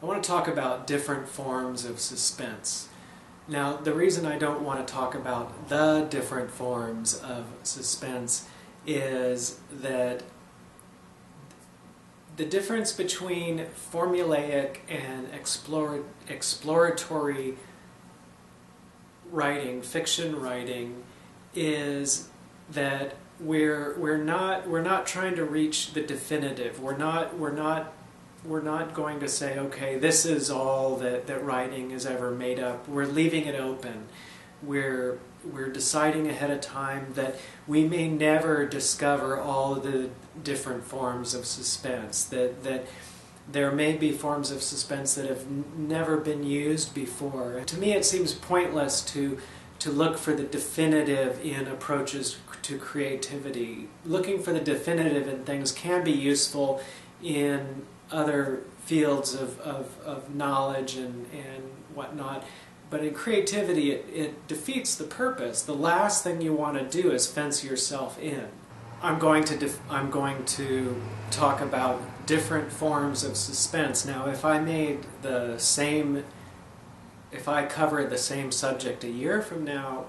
I want to talk about different forms of suspense. Now, the reason I don't want to talk about the different forms of suspense is that the difference between formulaic and exploratory writing, fiction writing, is that we're not trying to reach the definitive. We're not going to say, okay, this is all that writing is ever made up. We're leaving it open. We're deciding ahead of time that we may never discover all the different forms of suspense, that there may be forms of suspense that have never been used before. To me, it seems pointless to look for the definitive in approaches to creativity. Looking for the definitive in things can be useful in other fields of knowledge and whatnot, but in creativity it defeats the purpose. The last thing you want to do is fence yourself in. I'm going to talk about different forms of suspense. Now, if I covered the same subject a year from now,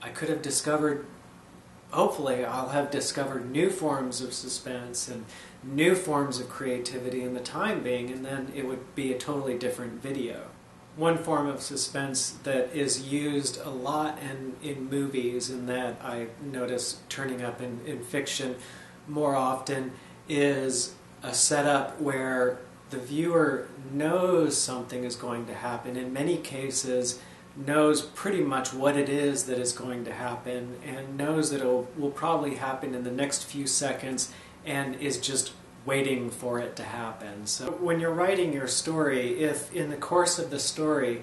I could have discovered, hopefully I'll have discovered new forms of suspense and new forms of creativity in the time being, and then it would be a totally different video. One form of suspense that is used a lot in movies, and that I notice turning up in fiction more often, is a setup where the viewer knows something is going to happen. In many cases, knows pretty much what it is that is going to happen, and knows that it will probably happen in the next few seconds, and is just waiting for it to happen. So when you're writing your story, if in the course of the story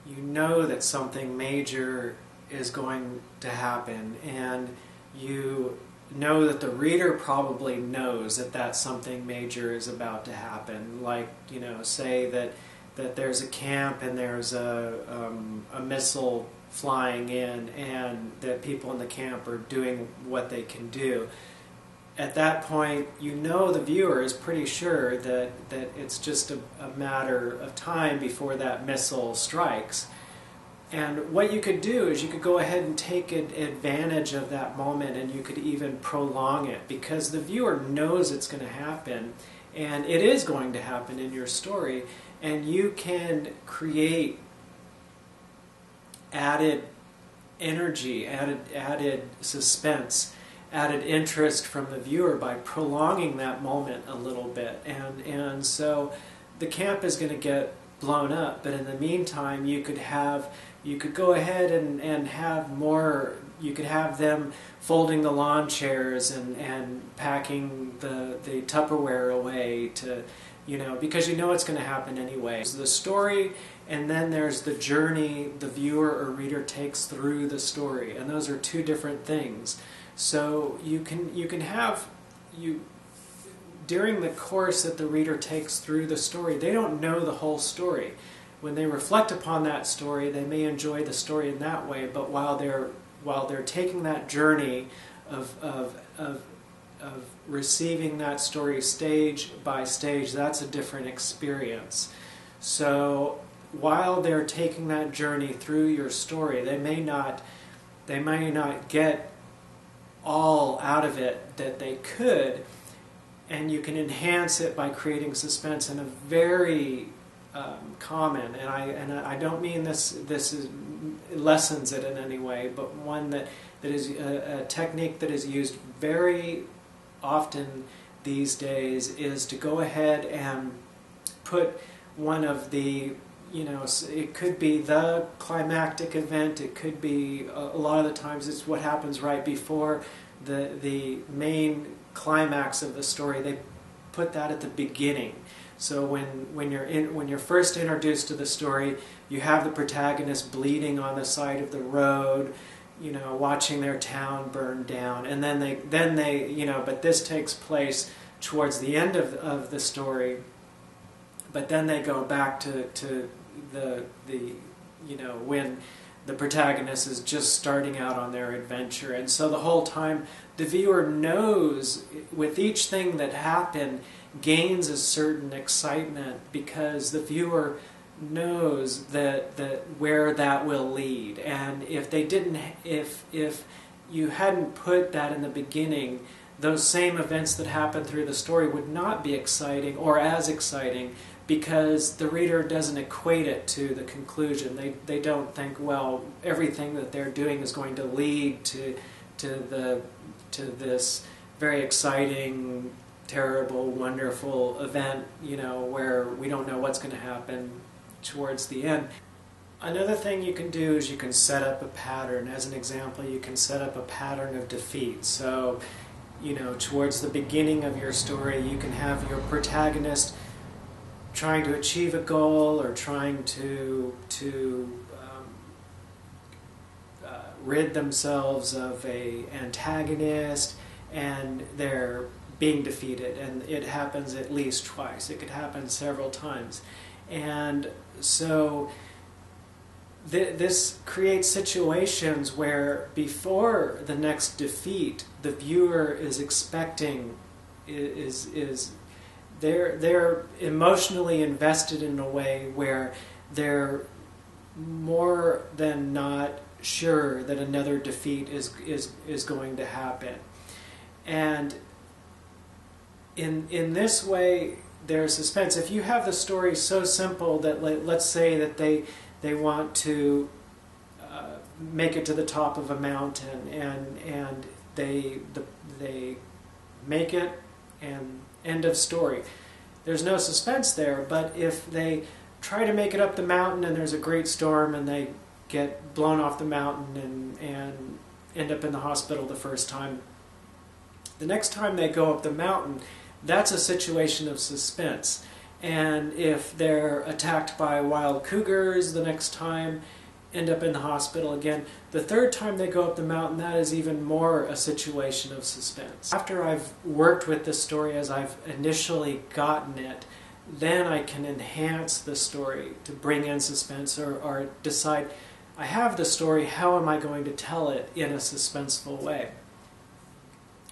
you know that something major is going to happen, and you know that the reader probably knows that something major is about to happen, like, you know, say that there's a camp and there's a missile flying in, and that people in the camp are doing what they can do. At that point, you know the viewer is pretty sure that it's just a matter of time before that missile strikes. And what you could do is you could go ahead and take advantage of that moment, and you could even prolong it, because the viewer knows it's going to happen, and it is going to happen in your story, and you can create added energy, added suspense, added interest from the viewer by prolonging that moment a little bit. And so the camp is going to get blown up, but in the meantime you could go ahead and have more. You could have them folding the lawn chairs and packing the Tupperware away to, you know, because you know it's going to happen anyway. There's the story, and then there's the journey the viewer or reader takes through the story, and those are two different things. So you can have during the course that the reader takes through the story, they don't know the whole story. When they reflect upon that story, they may enjoy the story in that way, but while they're taking that journey of receiving that story stage by stage, that's a different experience. So while they're taking that journey through your story, they may not get all out of it that they could, and you can enhance it by creating suspense in a very common, and I don't mean this lessens it in any way, but one that is a technique that is used very often these days, is to go ahead and put one of the, you know, it could be the climactic event, it could be, a lot of the times it's what happens right before the main climax of the story. They put that at the beginning. So when you're first introduced to the story, you have the protagonist bleeding on the side of the road, you know, watching their town burn down, and then they you know, but this takes place towards the end of the story. But then they go back to the you know, when the protagonist is just starting out on their adventure. And so the whole time the viewer knows, with each thing that happened, gains a certain excitement because the viewer knows that where that will lead. And if they didn't, if you hadn't put that in the beginning, those same events that happen through the story would not be exciting or as exciting, because the reader doesn't equate it to the conclusion. They don't think, well, everything that they're doing is going to lead to this very exciting, terrible, wonderful event, where we don't know what's going to happen towards the end. Another thing you can do is you can set up a pattern. As an example, you can set up a pattern of defeat. So, towards the beginning of your story, you can have your protagonist trying to achieve a goal or trying to rid themselves of an antagonist, and they're being defeated. And it happens at least twice. It could happen several times. And so this creates situations where before the next defeat, the viewer is expecting, they're emotionally invested in a way where they're more than not sure that another defeat is going to happen. And in this way, there's suspense. If you have the story so simple that, let's say that they want to make it to the top of a mountain, and they make it, and end of story. There's no suspense there. But if they try to make it up the mountain and there's a great storm and they get blown off the mountain and end up in the hospital the first time, the next time they go up the mountain, that's a situation of suspense. And if they're attacked by wild cougars the next time, end up in the hospital again, the third time they go up the mountain, that is even more a situation of suspense. After I've worked with the story as I've initially gotten it, then I can enhance the story to bring in suspense, or decide, I have the story, how am I going to tell it in a suspenseful way?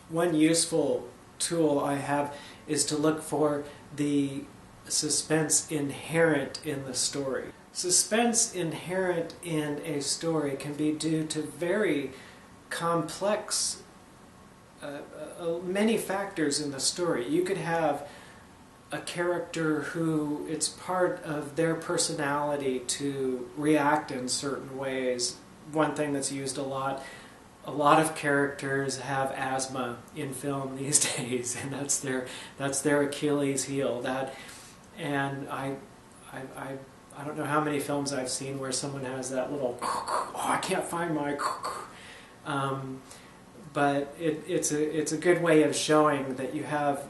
One useful tool I have is to look for the suspense inherent in the story. Suspense inherent in a story can be due to very complex, many factors in the story. You could have a character who it's part of their personality to react in certain ways. One thing that's used a lot of characters have asthma in film these days, and that's their Achilles heel. And I don't know how many films I've seen where someone has that little, oh, I can't find my, but it's a good way of showing that you have,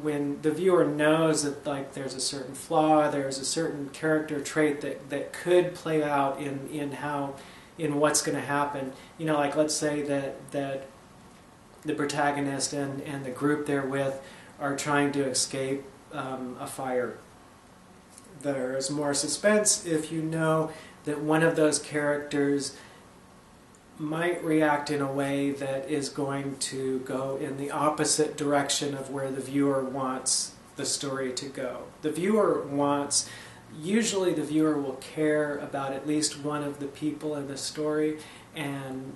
when the viewer knows that, like, there's a certain flaw, there's a certain character trait that could play out in what's going to happen. Like, let's say that the protagonist and the group they're with are trying to escape a fire. There's more suspense if you know that one of those characters might react in a way that is going to go in the opposite direction of where the viewer wants the story to go. Usually the viewer will care about at least one of the people in the story, and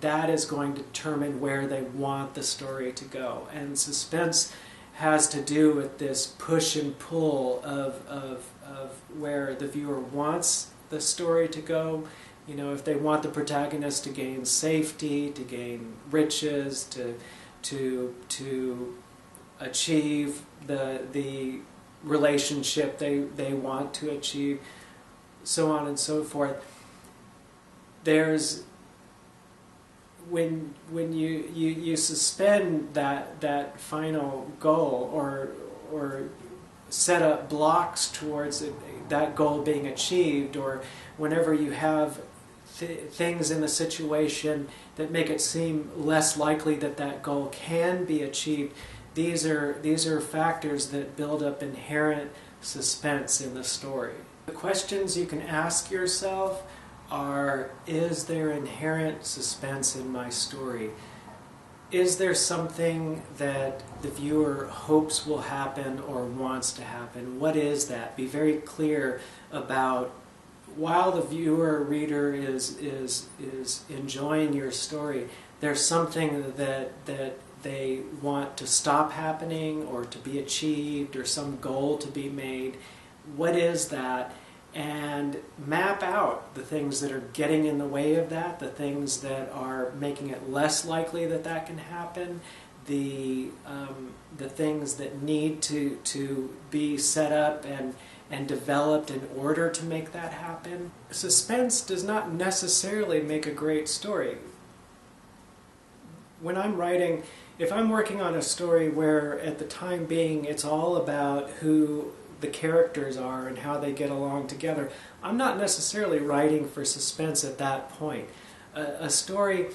that is going to determine where they want the story to go. And suspense has to do with this push and pull of where the viewer wants the story to go. If they want the protagonist to gain safety, to gain riches, to achieve the relationship they want to achieve, so on and so forth. There's when you suspend that final goal, or set up blocks towards that goal being achieved, or whenever you have things in the situation that make it seem less likely that goal can be achieved, these are factors that build up inherent suspense in the story. The questions you can ask yourself are, is there inherent suspense in my story? is there something that the viewer hopes will happen or wants to happen? What is that? Be very clear about, while the viewer, reader is enjoying your story, there's something that they want to stop happening or to be achieved or some goal to be made. What is that? And map out the things that are getting in the way of that, the things that are making it less likely that that can happen, the things that need to be set up and developed in order to make that happen. Suspense does not necessarily make a great story. When I'm writing, if I'm working on a story where at the time being it's all about who the characters are and how they get along together, I'm not necessarily writing for suspense at that point. A story,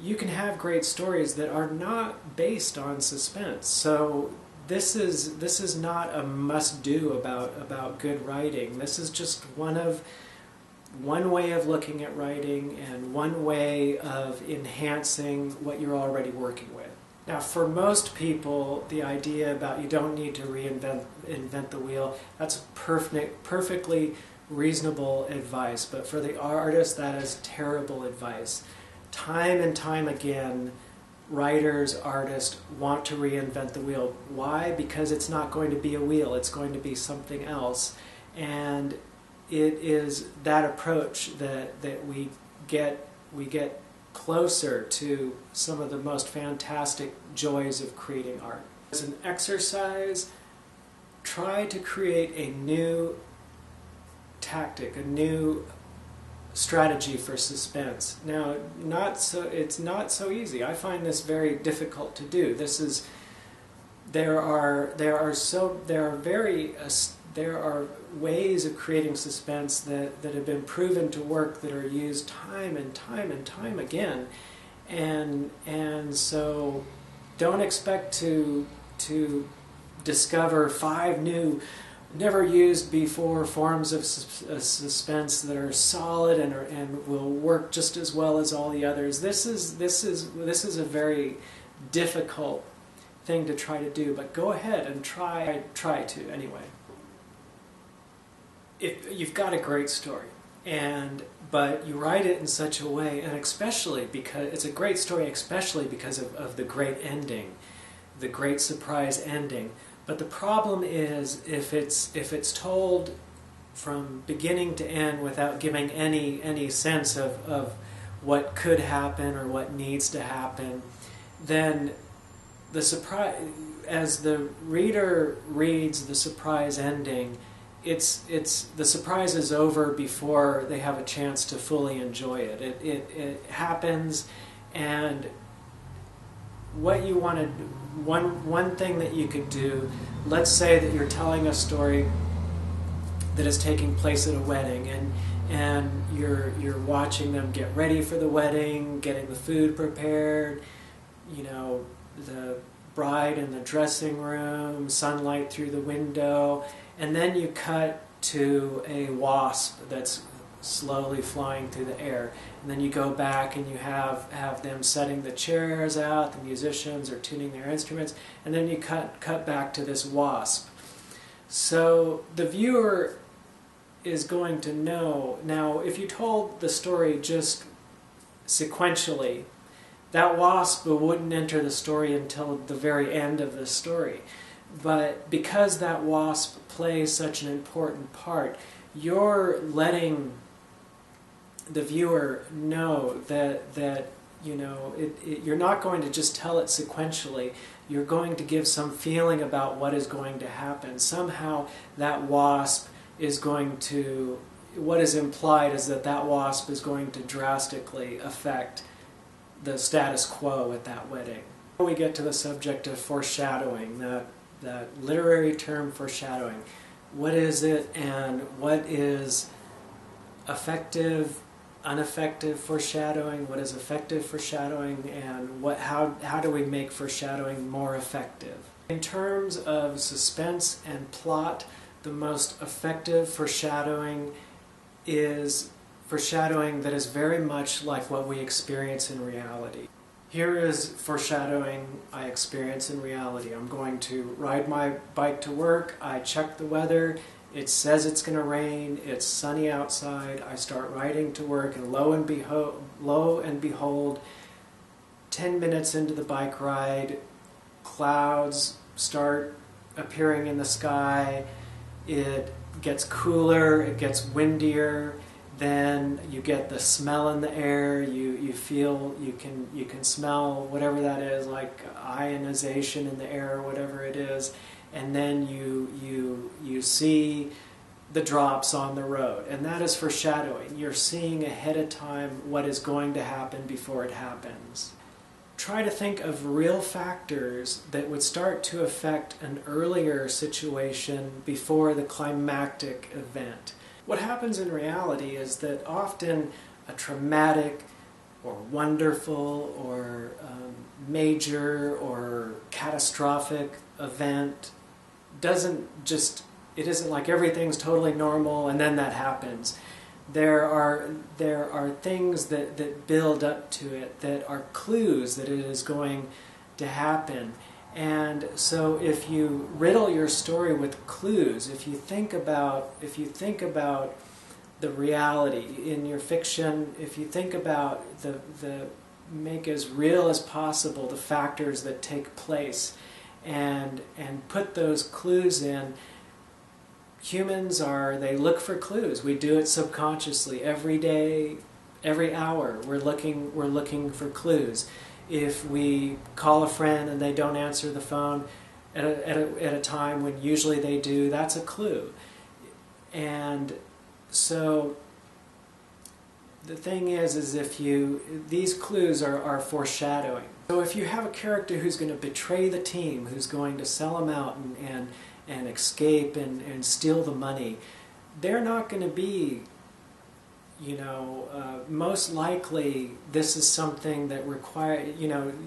you can have great stories that are not based on suspense. So this is not a must-do about good writing. This is just one way of looking at writing and one way of enhancing what you're already working with. Now, for most people, the idea about you don't need to invent the wheel, that's perfectly reasonable advice. But for the artist, that is terrible advice. Time and time again, writers, artists want to reinvent the wheel. Why? Because it's not going to be a wheel. It's going to be something else. And it is that approach that we get closer to some of the most fantastic joys of creating art. As an exercise, try to create a new tactic, a new strategy for suspense. Now, it's not so easy. I find this very difficult to do. There are ways of creating suspense that have been proven to work, that are used time and time again, and so don't expect to discover 5 new, never used before forms of suspense that are solid and will work just as well as all the others. This is a very difficult thing to try to do, but go ahead and try to anyway. If you've got a great story, but you write it in such a way, and especially because it's a great story, especially because of the great ending, the great surprise ending. But the problem is if it's told from beginning to end without giving any sense of what could happen or what needs to happen, then the surprise, as the reader reads the surprise ending, the surprise is over before they have a chance to fully enjoy it. It happens, and what you want to, one thing that you could do, let's say that you're telling a story that is taking place at a wedding, and you're watching them get ready for the wedding, getting the food prepared, the bride in the dressing room, sunlight through the window, and then you cut to a wasp that's slowly flying through the air. And then you go back and you have them setting the chairs out, the musicians are tuning their instruments, and then you cut back to this wasp. So the viewer is going to know. Now, if you told the story just sequentially, that wasp wouldn't enter the story until the very end of the story. But because that wasp plays such an important part, you're letting the viewer know that you're not going to just tell it sequentially. You're going to give some feeling about what is going to happen. Somehow that wasp is going to, what is implied is that wasp is going to drastically affect the status quo at that wedding. We get to the subject of foreshadowing, that literary term foreshadowing. What is it, and what is effective, ineffective foreshadowing? What is effective foreshadowing, and how do we make foreshadowing more effective? In terms of suspense and plot, the most effective foreshadowing is foreshadowing that is very much like what we experience in reality. Here is foreshadowing I experience in reality. I'm going to ride my bike to work. I check the weather. It says it's going to rain. It's sunny outside. I start riding to work, and lo and behold, 10 minutes into the bike ride, clouds start appearing in the sky. It gets cooler. It gets windier. Then you get the smell in the air. You feel, you can smell whatever that is, like ionization in the air or whatever it is, and then you see the drops on the road, and that is foreshadowing. You're seeing ahead of time what is going to happen before it happens. Try to think of real factors that would start to affect an earlier situation before the climactic event. What happens in reality is that often a traumatic or wonderful or major or catastrophic event it isn't like everything's totally normal and then that happens. There are things that build up to it, that are clues that it is going to happen. And so if you riddle your story with clues, if you think about the reality in your fiction, if you think about make as real as possible the factors that take place, and put those clues in. Humans they look for clues. We do it subconsciously every day, every hour. We're looking for clues. If we call a friend and they don't answer the phone at a time when usually they do, that's a clue. And so the thing is if these clues are foreshadowing. So if you have a character who's going to betray the team, who's going to sell them out and escape and steal the money, they're not going to be, most likely this is something that requires,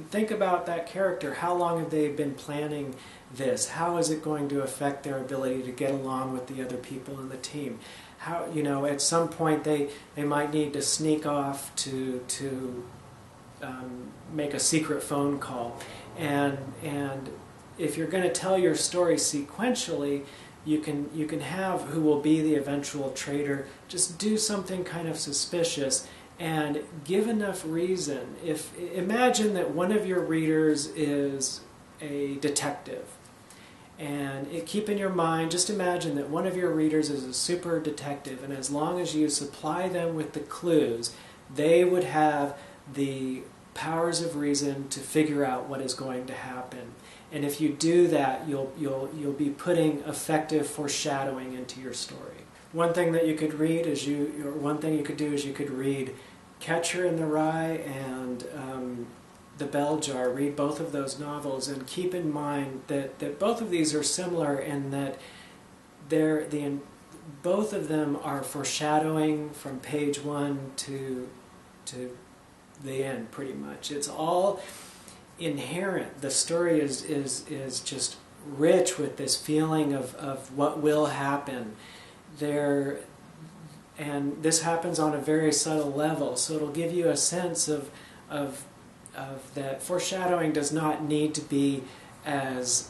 think about that character. How long have they been planning this? How is it going to affect their ability to get along with the other people in the team? How, at some point they might need to sneak off to make a secret phone call. And if you're going to tell your story sequentially, you can have who will be the eventual traitor just do something kind of suspicious and give enough reason. Imagine that one of your readers is a detective, and keep in your mind, just imagine that one of your readers is a super detective, and as long as you supply them with the clues, they would have the powers of reason to figure out what is going to happen. And if you do that, you'll be putting effective foreshadowing into your story. One thing that you could read is you could read Catcher in the Rye and The Bell Jar. Read both of those novels and keep in mind that both of these are similar in that both of them are foreshadowing from page 1 to the end, pretty much. It's all inherent. The story is just rich with this feeling of what will happen there, and this happens on a very subtle level, so it'll give you a sense of that foreshadowing does not need to be as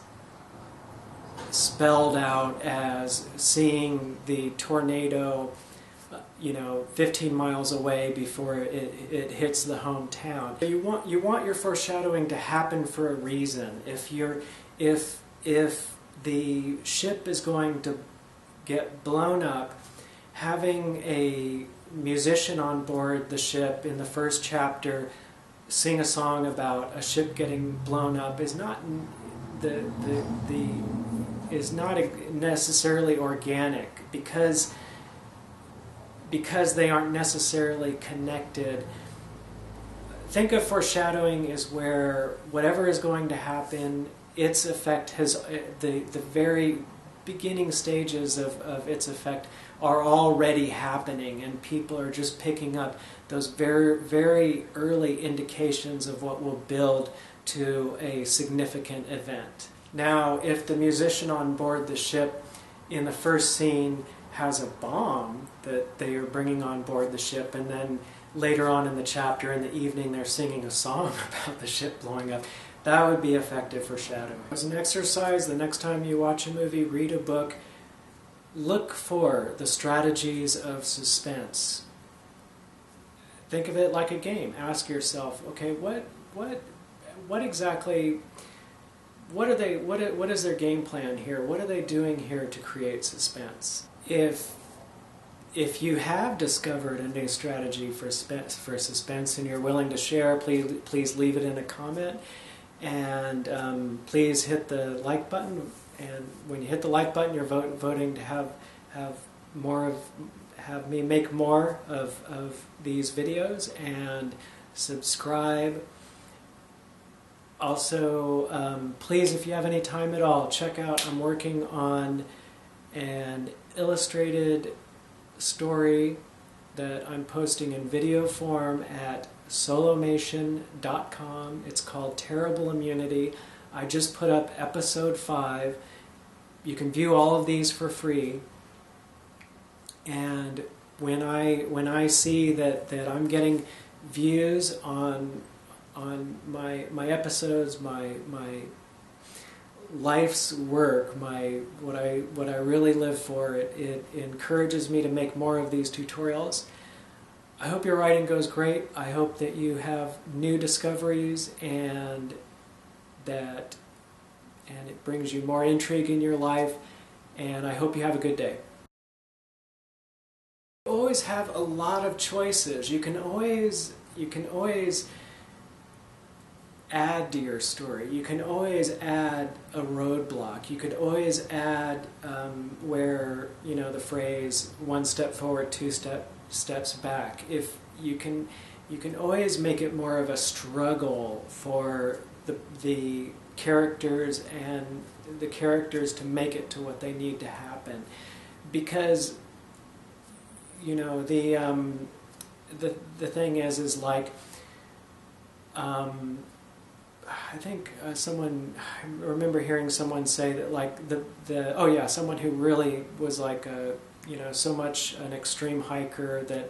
spelled out as seeing the tornado 15 miles away before it hits the hometown. You want your foreshadowing to happen for a reason. If the ship is going to get blown up, having a musician on board the ship in the first chapter sing a song about a ship getting blown up is not necessarily organic because they aren't necessarily connected. Think of foreshadowing as where whatever is going to happen, its effect has the very beginning stages of its effect are already happening, and people are just picking up those very, very early indications of what will build to a significant event. Now, if the musician on board the ship in the first scene has a bomb that they are bringing on board the ship, and then later on in the chapter, in the evening, they're singing a song about the ship blowing up. That would be effective foreshadowing. As an exercise, the next time you watch a movie, read a book, look for the strategies of suspense. Think of it like a game. Ask yourself, okay, what exactly, what is their game plan here? What are they doing here to create suspense? If you have discovered a new strategy for suspense and you're willing to share, please leave it in a comment, and please hit the like button. And when you hit the like button, you're voting to have me make more of these videos, and subscribe. Also, please, if you have any time at all, check out, I'm working on an illustrated story that I'm posting in video form at solomation.com. It's called Terrible Immunity. I just put up episode 5. You can view all of these for free. And when I see that I'm getting views on my episodes, my life's work, what I really live for, it encourages me to make more of these tutorials. I hope your writing goes great. I hope that you have new discoveries, and it brings you more intrigue in your life, and I hope you have a good day. You always have a lot of choices. You can always add to your story. You can always add a roadblock. You could always add where, the phrase "one step forward, two steps back." If you can always make it more of a struggle for the characters and the characters to make it to what they need to happen, because the thing is like. I think I remember hearing someone say that, like, someone who really was like so much an extreme hiker that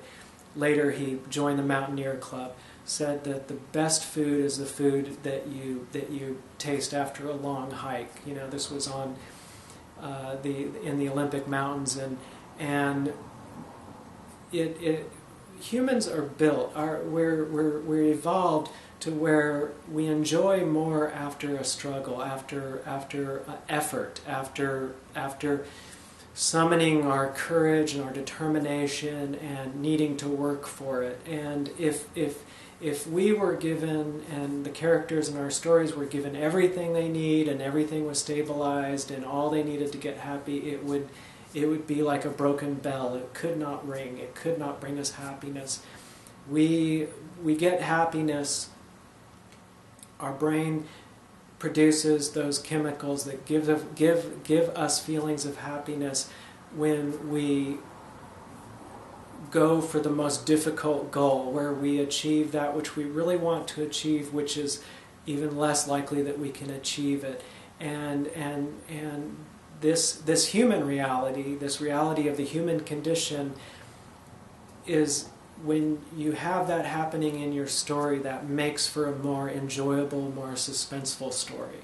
later he joined the Mountaineer Club, said that the best food is the food that you taste after a long hike. This was on in the Olympic Mountains, and humans are built, we're evolved to where we enjoy more after a struggle, after effort, after summoning our courage and our determination and needing to work for it. And if we were given, and the characters in our stories were given everything they need, and everything was stabilized, and all they needed to get happy, it would be like a broken bell. It could not ring. It could not bring us happiness. We get happiness. Our brain produces those chemicals that give us feelings of happiness when we go for the most difficult goal, where we achieve that which we really want to achieve, which is even less likely that we can achieve it. And this human reality, this reality of the human condition, is when you have that happening in your story, that makes for a more enjoyable, more suspenseful story.